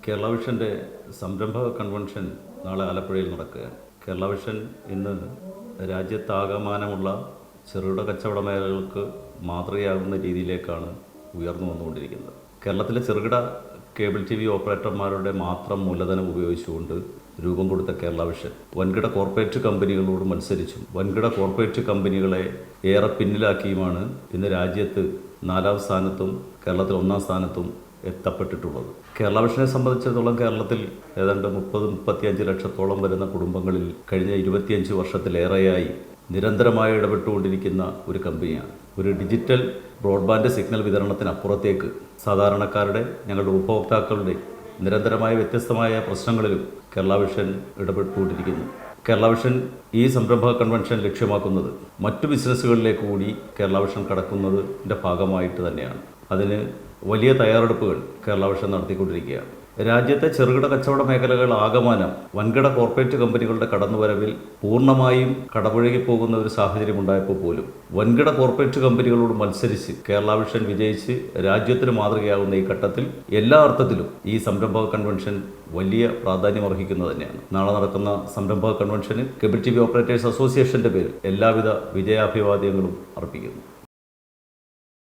കേരള വിഷൻ്റെ സംരംഭക കൺവെൻഷൻ നാളെ ആലപ്പുഴയിൽ നടക്കുകയാണ്. കേരള വിഷൻ ഇന്ന് രാജ്യത്താകമാനമുള്ള ചെറുകിട കച്ചവട മേഖലകൾക്ക് മാതൃകയാകുന്ന രീതിയിലേക്കാണ് ഉയർന്നു വന്നുകൊണ്ടിരിക്കുന്നത്. കേരളത്തിലെ ചെറുകിട കേബിൾ TV ഓപ്പറേറ്റർമാരുടെ മാത്രം മൂലധനം ഉപയോഗിച്ചുകൊണ്ട് രൂപം കൊടുത്ത കേരള വിഷൻ വൻകിട കോർപ്പറേറ്റ് കമ്പനികളോട് മത്സരിച്ചും വൻകിട കോർപ്പറേറ്റ് കമ്പനികളെ ഏറെ പിന്നിലാക്കിയുമാണ് ഇന്ന് രാജ്യത്ത് 4ാം സ്ഥാനത്തും കേരളത്തിൽ 1ാം സ്ഥാനത്തും എത്തപ്പെട്ടിട്ടുള്ളത്. കേരള വിഷനെ സംബന്ധിച്ചിടത്തോളം കേരളത്തിൽ ഏതാണ്ട് 30-35 ലക്ഷത്തോളം വരുന്ന കുടുംബങ്ങളിൽ കഴിഞ്ഞ 25 വർഷത്തിലേറെയായി നിരന്തരമായി ഇടപെട്ടുകൊണ്ടിരിക്കുന്ന ഒരു കമ്പനിയാണ്. ഒരു ഡിജിറ്റൽ ബ്രോഡ്ബാൻഡ് സിഗ്നൽ വിതരണത്തിനപ്പുറത്തേക്ക് സാധാരണക്കാരുടെ, ഞങ്ങളുടെ ഉപഭോക്താക്കളുടെ നിരന്തരമായ വ്യത്യസ്തമായ പ്രശ്നങ്ങളിലും കേരള വിഷൻ ഇടപെട്ടുകൊണ്ടിരിക്കുന്നു. കേരള വിഷൻ ഈ സംരംഭക കൺവെൻഷൻ ലക്ഷ്യമാക്കുന്നത് മറ്റു ബിസിനസ്സുകളിലേക്ക് കൂടി കേരള വിഷൻ കടക്കുന്നതിൻ്റെ ഭാഗമായിട്ട് തന്നെയാണ്. അതിന് വലിയ തയ്യാറെടുപ്പുകൾ കേരള വിഷൻ നടത്തിക്കൊണ്ടിരിക്കുകയാണ്. രാജ്യത്തെ ചെറുകിട കച്ചവട മേഖലകൾ ആകമാനം വൻകിട കോർപ്പറേറ്റ് കമ്പനികളുടെ കടന്നുവരവിൽ പൂർണ്ണമായും കടപുഴകി പോകുന്ന ഒരു സാഹചര്യം ഉണ്ടായപ്പോൾ പോലും വൻകിട കോർപ്പറേറ്റ് കമ്പനികളോട് മത്സരിച്ച് കേരള വിഷൻ വിജയിച്ച് രാജ്യത്തിന് മാതൃകയാകുന്ന ഈ ഘട്ടത്തിൽ എല്ലാ അർത്ഥത്തിലും ഈ സംരംഭക കൺവെൻഷൻ വലിയ പ്രാധാന്യം അർഹിക്കുന്നത് തന്നെയാണ്. നാളെ നടക്കുന്ന സംരംഭക കൺവെൻഷന് കേബിൾ TV ഓപ്പറേറ്റേഴ്സ് അസോസിയേഷന്റെ പേരിൽ എല്ലാവിധ വിജയാഭിവാദ്യങ്ങളും അർപ്പിക്കുന്നു.